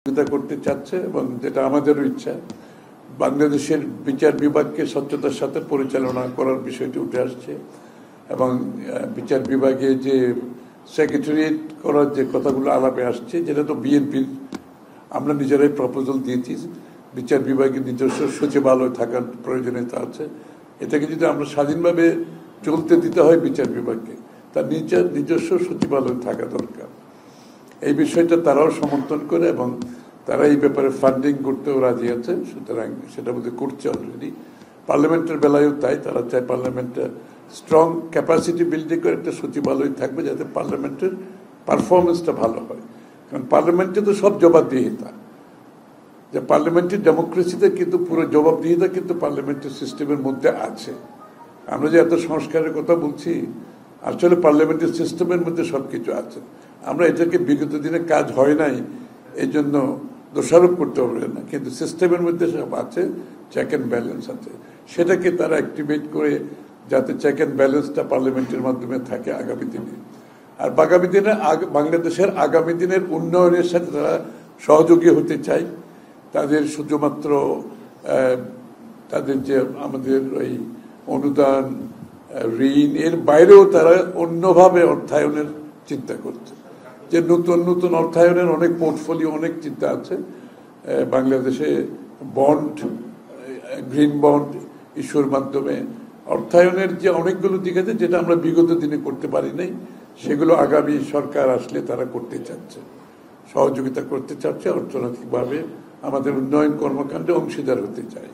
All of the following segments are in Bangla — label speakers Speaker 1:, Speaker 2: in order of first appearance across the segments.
Speaker 1: সহযোগিতা করতে চাচ্ছে এবং যেটা আমাদেরও ইচ্ছা বাংলাদেশের বিচার বিভাগকে স্বচ্ছতার সাথে পরিচালনা করার বিষয়টি উঠে আসছে এবং বিচার বিভাগে যে সেক্রেটারিয়েট করার যে কথাগুলো আলাপে আসছে যেটা তো বিএনপির আমরা নিজেরাই প্রপোজাল দিয়েছি বিচার বিভাগের নিজস্ব সচিবালয় থাকার প্রয়োজনীয়তা আছে। এটাকে যদি আমরা স্বাধীনভাবে চলতে দিতে হয় বিচার বিভাগকে তার নিজস্ব সচিবালয় থাকা দরকার। এই বিষয়টা তারাও সমর্থন করে এবং তারা এই ব্যাপারে ফান্ডিং করতেও রাজি আছে, সুতরাং সেটা বোধহয় করছে অলরেডি। পার্লামেন্টের বেলায়ও তাই, তারা চায় পার্লামেন্টে স্ট্রং ক্যাপাসিটি বিল্ডিং করে একটা সচিবালয় থাকবে যাতে পার্লামেন্টের পারফরমেন্সটা ভালো হয়। কারণ পার্লামেন্টে তো সব জবাবদিহিতা, যে পার্লামেন্টের ডেমোক্রেসিতে কিন্তু পুরো জবাবদিহিতা কিন্তু পার্লামেন্টের সিস্টেমের মধ্যে আছে। আমরা যে এত সংস্কারের কথা বলছি আসলে পার্লামেন্টের সিস্টেমের মধ্যে সবকিছু আছে। আমরা এটাকে বিগত দিনে কাজ হয় নাই এই জন্য দোষারোপ করতে পারবে না, কিন্তু সিস্টেমের মধ্যে সব আছে, চেক অ্যান্ড ব্যালেন্স আছে। সেটাকে তারা অ্যাক্টিভেট করে যাতে চেক অ্যান্ড ব্যালেন্সটা পার্লামেন্টের মাধ্যমে থাকে আগামী দিনে। আর আগামী দিনে বাংলাদেশের আগামী দিনের উন্নয়নের সাথে তারা সহযোগী হতে চায়। তাদের শুধুমাত্র তাদের যে আমাদের ওই অনুদান ঋণ এর বাইরেও তারা অন্যভাবে অর্থায়নের চিন্তা করছে, যে নতুন নতুন অর্থায়নের অনেক পোর্টফোলিও অনেক চিন্তা আছে। বাংলাদেশে বন্ড, গ্রিন বন্ড ইস্যুর মাধ্যমে অর্থায়নের যে অনেকগুলো দিক আছে যেটা আমরা বিগত দিনে করতে পারি নাই, সেগুলো আগামী সরকার আসলে তারা করতে চাচ্ছে, সহযোগিতা করতে চাচ্ছে, অর্থনৈতিকভাবে আমাদের উন্নয়ন কর্মকাণ্ডে অংশীদার হতে চায়।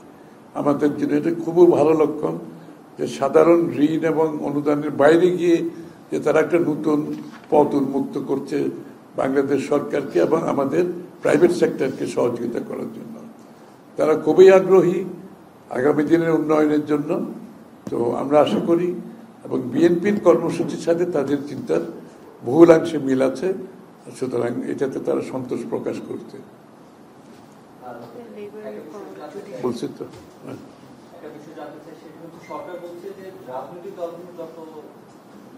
Speaker 1: আমাদের জন্য এটা খুবই ভালো লক্ষণ যে সাধারণ ঋণ এবং অনুদানের বাইরে গিয়ে যে তারা একটা নতুন পথ উন্মুক্ত করছে বাংলাদেশ সরকারকে এবং আমাদের প্রাইভেট সেক্টরকে সহযোগিতা করার জন্য। তারা খুবই আগ্রহী আগামী দিনের উন্নয়নের জন্য। তো আমরা আশা করি এবং বিএনপির কর্মসূচির সাথে তাদের চিন্তার বহুলাংশে মিল আছে, সুতরাং এটাতে তারা সন্তোষ প্রকাশ করছে। বলছি তো
Speaker 2: সরকার বলছে যে রাজনৈতিক দলগুলো যত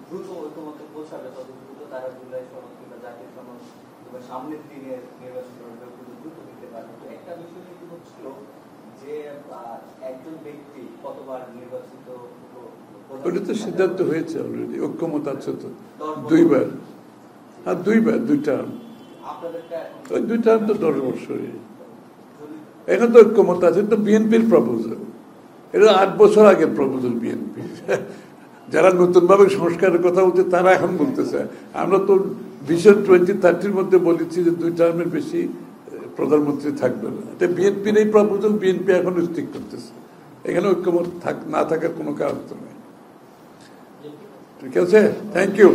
Speaker 2: দ্রুত ঐক্যমত্যে পৌঁছাবে তত দ্রুত তারা জুলাই সনদ কিংবা জাতীয় সনদ কিংবা সামনের দিনের নির্বাচন দ্রুত দিতে পারবে। তো একটা বিষয় কিন্তু হচ্ছিল যে একজন ব্যক্তি কতবার নির্বাচিত,
Speaker 1: ওটা তো সিদ্ধান্ত হয়েছে অলরেডি, ঐক্যমত আছে তো দুইবার। হ্যাঁ দুইবার, দুই টার্ম। ওই দুই টার্ম তো 10 বছরই। এখন তো ঐক্যমত আছে, তো বিএনপির প্রপোজাল, এটা 8 বছর আগের প্রপোজাল বিএনপি। যারা নতুনভাবে সংস্কারের কথা বলছে তারা এখন বলতেছে। আমরা তো ভিশন 2030 মধ্যে বলেছি যে 2 টার্মের বেশি প্রধানমন্ত্রী থাকবে না। এটা বিএনপির এই প্রপোজাল বিএনপি এখন স্টিক করতেছে, এখানে ঐক্যমত না থাকার কোনো কারণ তো নেই। ঠিক আছে, থ্যাংক ইউ।